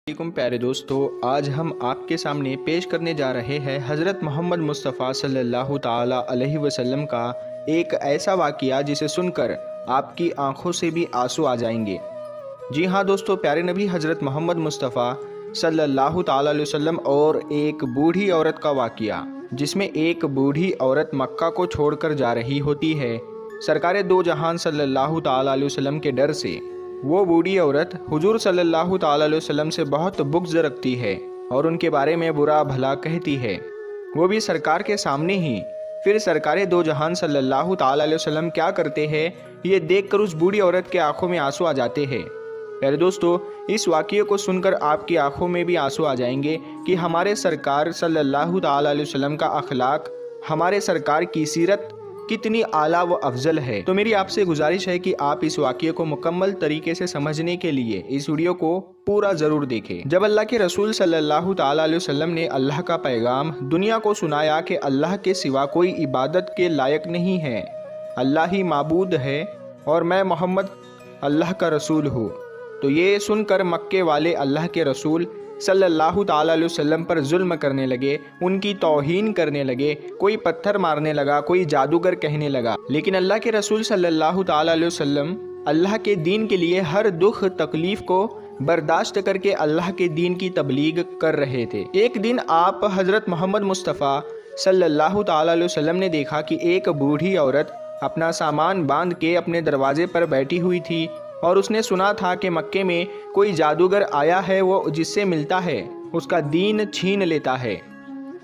वालेकुम प्यारे दोस्तों, आज हम आपके सामने पेश करने जा रहे हैं हज़रत मोहम्मद मुस्तफ़ा सल्लल्लाहु ताला अलैहि वसल्लम का एक ऐसा वाक़या जिसे सुनकर आपकी आंखों से भी आंसू आ जाएंगे। जी हाँ दोस्तों, प्यारे नबी हज़रत मोहम्मद मुस्तफ़ा सल्लल्लाहु ताला अलैहि वसल्लम और एक बूढ़ी औरत का वाक़या, जिसमें एक बूढ़ी औरत मक्का को छोड़कर जा रही होती है सरकारे दो जहान सल्लल्लाहु ताला अलैहि वसल्लम के डर से। वो बूढ़ी औरत हुजूर सल्लल्लाहु ताला अलैहि वसल्लम से बहुत बुग़्ज़ रखती है और उनके बारे में बुरा भला कहती है, वो भी सरकार के सामने ही। फिर सरकारे दो जहान सल्लल्लाहु ताला अलैहि वसल्लम क्या करते हैं, ये देखकर उस बूढ़ी औरत के आंखों में आंसू आ जाते हैं। प्यारे दोस्तों, इस वाक़ये को सुनकर आपकी आंखों में भी आंसू आ जाएंगे कि हमारे सरकार सल्लल्लाहु ताला अलैहि वसल्लम का अखलाक, हमारे सरकार की सीरत कितनी आला व अफजल है। तो मेरी आपसे गुजारिश है कि आप इस वाक़ये को मुकम्मल तरीके से समझने के लिए इस वीडियो को पूरा ज़रूर देखें। जब अल्लाह के रसूल सल्लल्लाहु ताला अलैहि वसल्लम ने अल्लाह का पैगाम दुनिया को सुनाया कि अल्लाह के सिवा कोई इबादत के लायक नहीं है, अल्लाह ही माबूद है और मैं मोहम्मद अल्लाह का रसूल हूँ, तो ये सुनकर मक्के वाले अल्लाह के रसूल सल्लल्लाहु ताला अलैहि वसल्लम पर जुल्म करने लगे, उनकी तौहीन करने लगे। कोई पत्थर मारने लगा, कोई जादूगर कहने लगा। लेकिन अल्लाह के रसूल सल्लल्लाहु ताला अलैहि वसल्लम अल्लाह के दीन के लिए हर दुख तकलीफ़ को बर्दाश्त करके अल्लाह के दीन की तबलीग कर रहे थे। एक दिन आप हज़रत मोहम्मद मुस्तफ़ा सल्लल्लाहु ताला अलैहि वसल्लम ने देखा कि एक बूढ़ी औरत अपना सामान बांध के अपने दरवाजे पर बैठी हुई थी और उसने सुना था कि मक्के में कोई जादूगर आया है, वो जिससे मिलता है उसका दीन छीन लेता है।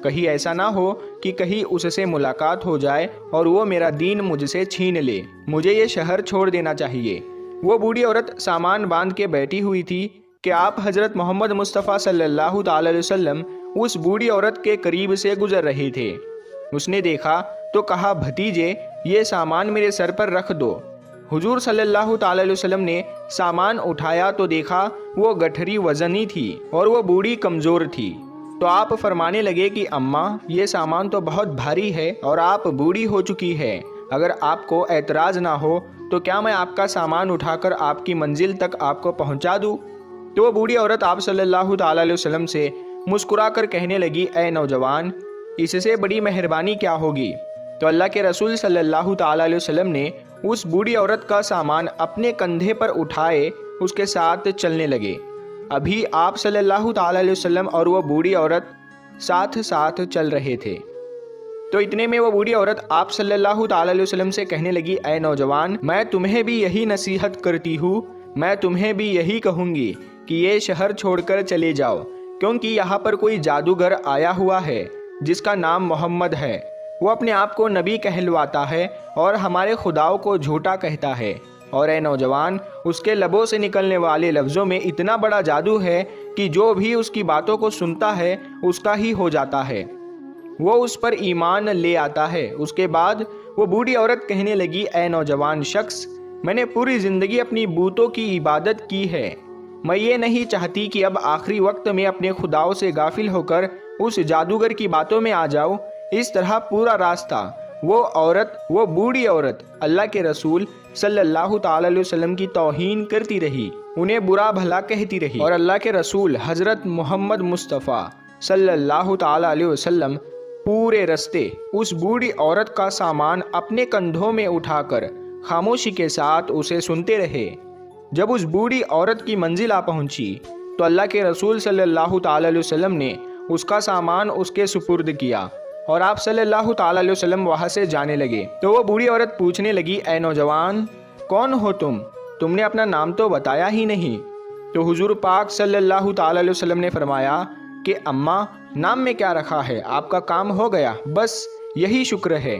कहीं ऐसा ना हो कि कहीं उससे मुलाकात हो जाए और वो मेरा दीन मुझसे छीन ले, मुझे ये शहर छोड़ देना चाहिए। वो बूढ़ी औरत सामान बांध के बैठी हुई थी कि आप हज़रत मोहम्मद मुस्तफ़ा सल्लल्लाहु ताला अलैहि वसल्लम उस बूढ़ी औरत के करीब से गुजर रहे थे। उसने देखा तो कहा, भतीजे ये सामान मेरे सर पर रख दो। हुजूर सल्लल्लाहु ताला अलैहि वसल्लम ने सामान उठाया तो देखा वो गठरी वज़नी थी और वो बूढ़ी कमज़ोर थी। तो आप फरमाने लगे कि अम्मा, ये सामान तो बहुत भारी है और आप बूढ़ी हो चुकी है, अगर आपको एतराज़ ना हो तो क्या मैं आपका सामान उठाकर आपकी मंजिल तक आपको पहुंचा दूं? तो वो बूढ़ी औरत आप सल्लल्लाहु ताला अलैहि वसल्लम से मुस्कुरा कर कहने लगी, ए नौजवान, इससे बड़ी मेहरबानी क्या होगी? तो अल्लाह के रसूल सल्लल्लाहु ताला अलैहि वसल्लम ने उस बूढ़ी औरत का सामान अपने कंधे पर उठाए उसके साथ चलने लगे। अभी आप सल्लल्लाहु ताला अलैहि वसल्लम और वो बूढ़ी औरत साथ साथ चल रहे थे। तो इतने में वो बूढ़ी औरत आप सल्लल्लाहु ताला अलैहि वसल्लम से कहने लगी, ए नौजवान, मैं तुम्हें भी यही नसीहत करती हूँ, मैं तुम्हें भी यही कहूँगी कि ये शहर छोड़कर चले जाओ, क्योंकि यहाँ पर कोई जादूगर आया हुआ है जिसका नाम मोहम्मद है। वो अपने आप को नबी कहलवाता है और हमारे खुदाओं को झूठा कहता है। और ए नौजवान, उसके लबों से निकलने वाले लफ्ज़ों में इतना बड़ा जादू है कि जो भी उसकी बातों को सुनता है उसका ही हो जाता है, वो उस पर ईमान ले आता है। उसके बाद वो बूढ़ी औरत कहने लगी, ए नौजवान शख्स, मैंने पूरी ज़िंदगी अपनी बूतों की इबादत की है, मैं ये नहीं चाहती कि अब आखिरी वक्त में अपने खुदाओं से गाफिल होकर उस जादूगर की बातों में आ जाऊँ। इस तरह पूरा रास्ता वो बूढ़ी औरत अल्लाह के रसूल सल्लल्लाहु ताला अलैहि वसल्लम की तौहीन करती रही, उन्हें बुरा भला कहती रही। और अल्लाह के रसूल हज़रत मोहम्मद मुस्तफ़ा सल्लल्लाहु ताला अलैहि वसल्लम पूरे रास्ते उस बूढ़ी औरत का सामान अपने कंधों में उठाकर खामोशी के साथ उसे सुनते रहे। जब उस बूढ़ी औरत की मंजिल आ पहुंची तो अल्लाह के रसूल सल्लल्लाहु ताला अलैहि वसल्लम ने उसका सामान उसके सुपुर्द किया और आप सल्लल्लाहु ताला अलैहि वसल्लम वहाँ से जाने लगे। तो वो बूढ़ी औरत पूछने लगी, ए नौजवान, कौन हो तुमने अपना नाम तो बताया ही नहीं। तो हुजूर पाक सल्लल्लाहु ताला अलैहि वसल्लम ने फरमाया कि अम्मा, नाम में क्या रखा है, आपका काम हो गया, बस यही शुक्र है।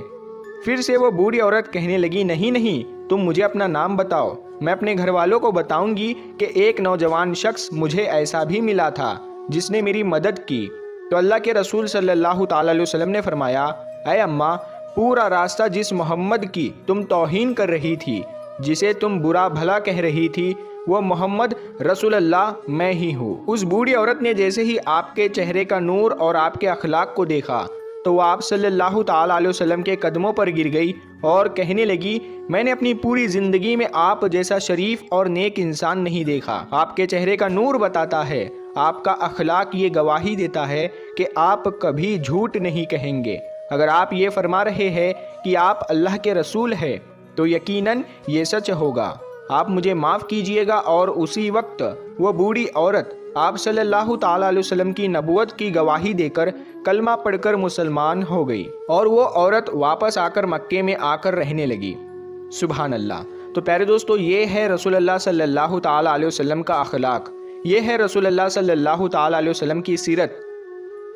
फिर से वो बूढ़ी औरत कहने लगी, नहीं नहीं, तुम मुझे अपना नाम बताओ, मैं अपने घर वालों को बताऊंगी कि एक नौजवान शख्स मुझे ऐसा भी मिला था जिसने मेरी मदद की। तो अल्लाह के रसूल सल्लल्लाहु ताला अलैहि वसल्लम ने फरमाया, ऐ अम्मा, पूरा रास्ता जिस मोहम्मद की तुम तौहीन कर रही थी, जिसे तुम बुरा भला कह रही थी, वो मोहम्मद रसूलुल्लाह मैं ही हूँ। उस बूढ़ी औरत ने जैसे ही आपके चेहरे का नूर और आपके अखलाक को देखा तो वो आप सल्लल्लाहु ताला अलैहि वसल्लम के कदमों पर गिर गई और कहने लगी, मैंने अपनी पूरी ज़िंदगी में आप जैसा शरीफ और नेक इंसान नहीं देखा। आपके चेहरे का नूर बताता है آپ کا اخلاق یہ گواہی دیتا ہے کہ آپ کبھی جھوٹ نہیں کہیں گے۔ اگر آپ یہ فرما رہے ہیں کہ آپ اللہ کے رسول ہیں تو یقیناً یہ سچ ہوگا۔ آپ مجھے معاف کیجئے گا۔ اور اسی وقت وہ بوڑھی عورت آپ صلی اللہ تعالیٰ علیہ وسلم کی نبوت کی گواہی دے کر کلمہ پڑھ کر مسلمان ہو گئی، اور وہ عورت واپس آ کر مکے میں آ کر رہنے لگی۔ سبحان اللہ۔ تو پیارے دوستو، یہ ہے رسول اللہ صلی اللہ تعالیٰ علیہ وسلم کا اخلاق، یہ ہے رسول اللہ صلی اللہ تعالیٰ علیہ وسلم کی سیرت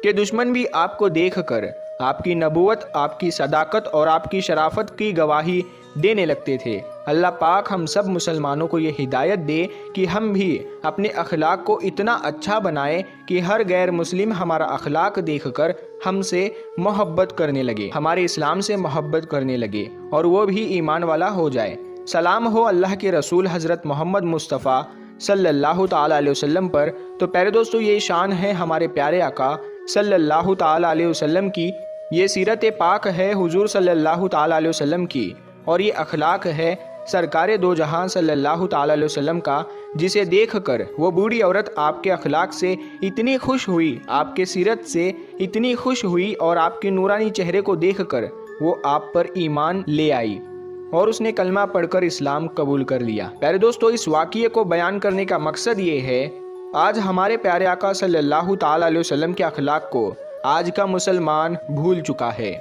کہ دشمن بھی آپ کو دیکھ کر آپ کی نبوت، آپ کی صداقت اور آپ کی شرافت کی گواہی دینے لگتے تھے۔ اللہ پاک ہم سب مسلمانوں کو یہ ہدایت دے کہ ہم بھی اپنے اخلاق کو اتنا اچھا بنائیں کہ ہر غیر مسلم ہمارا اخلاق دیکھ کر ہم سے محبت کرنے لگے، ہمارے اسلام سے محبت کرنے لگے، اور وہ بھی ایمان والا ہو جائے۔ سلام ہو اللہ کے رسول حضرت محمد مصطفیٰ صلی اللہ تعالیٰ علیہ وسلم پر۔ تو پیارے دوستو، یہ شان ہے ہمارے پیارے آقا صلی اللہ تعالیٰ علیہ وسلم کی، یہ سیرت پاک ہے حضور صلی اللہ تعالیٰ علیہ وسلم کی، اور یہ اخلاق ہے سرکار دو جہاں صلی اللہ تعالیٰ علیہ وسلم کا، جسے دیکھ کر وہ بوڑھی عورت آپ کے اخلاق سے اتنی خوش ہوئی، آپ کے سیرت سے اتنی خوش ہوئی، اور آپ کے نورانی چہرے کو دیکھ کر وہ آپ پر ایمان لے آئی، اور اس نے کلمہ پڑھ کر اسلام قبول کر لیا۔ پیارے دوستو، اس واقعے کو بیان کرنے کا مقصد یہ ہے، آج ہمارے پیارے آقا صلی اللہ تعالیٰ علیہ وسلم کے اخلاق کو آج کا مسلمان بھول چکا ہے۔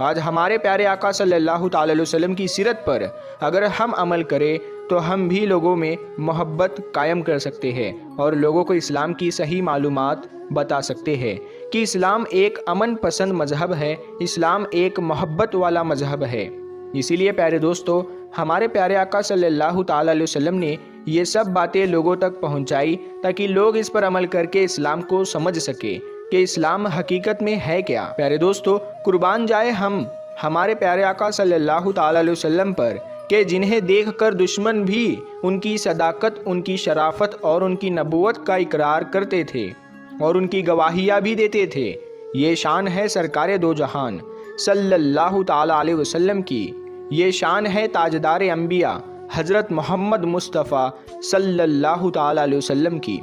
آج ہمارے پیارے آقا صلی اللہ تعالیٰ علیہ وسلم کی سیرت پر اگر ہم عمل کریں تو ہم بھی لوگوں میں محبت قائم کر سکتے ہیں، اور لوگوں کو اسلام کی صحیح معلومات بتا سکتے ہیں کہ اسلام ایک امن پسند مذہب ہے، اسلام ایک محبت والا مذہب ہے۔ اسی لیے پیارے دوستو، ہمارے پیارے آقا صلی اللہ تعالیٰ علیہ وسلم نے یہ سب باتیں لوگوں تک پہنچائی تاکہ لوگ اس پر عمل کر کے اسلام کو سمجھ سکے کہ اسلام حقیقت میں ہے کیا۔ پیارے دوستو، قربان جائے ہم ہمارے پیارے آقا صلی اللہ تعالیٰ علیہ وسلم پر کہ جنہیں دیکھ کر دشمن بھی ان کی صداقت، ان کی شرافت اور ان کی نبوت کا اقرار کرتے تھے اور ان کی گواہیاں بھی دیتے تھے۔ یہ شان ہے سرکار دو جہان صلی اللہ تعالیٰ علیہ وسلم کی، یہ شان ہے تاجدار انبیاء حضرت محمد مصطفیٰ صلی اللہ تعالیٰ علیہ وسلم کی۔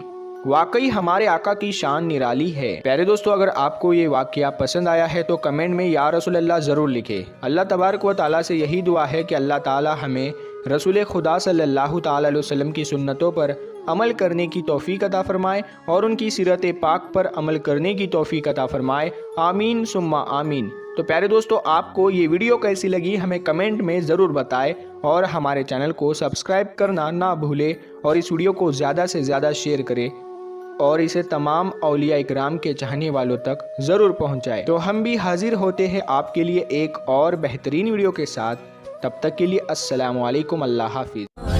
واقعی ہمارے آقا کی شان نرالی ہے۔ پیارے دوستو، اگر آپ کو یہ واقعہ پسند آیا ہے تو کمنٹ میں یا رسول اللہ ضرور لکھیں۔ اللہ تبارک و تعالیٰ سے یہی دعا ہے کہ اللہ تعالیٰ ہمیں رسول خدا صلی اللہ تعالیٰ علیہ وسلم کی سنتوں پر عمل کرنے کی توفیق عطا فرمائے، اور ان کی سیرت پاک پر عمل کرنے کی توفیق عطا فرمائے۔ آمین ثم آمین۔ تو پیارے دوستو، آپ کو یہ ویڈیو کیسی لگی ہمیں کمنٹ میں ضرور بتائیں، اور ہمارے چینل کو سبسکرائب کرنا نہ بھولیں، اور اس ویڈیو کو زیادہ سے زیادہ شیئر کریں، اور اسے تمام اولیاء اکرام کے چاہنے والوں تک ضرور پہنچائے۔ تو ہم بھی حاضر ہوتے ہیں آپ کے لیے ایک اور بہترین ویڈیو کے ساتھ، تب تک کے لیے السلام علیکم، اللہ حافظ۔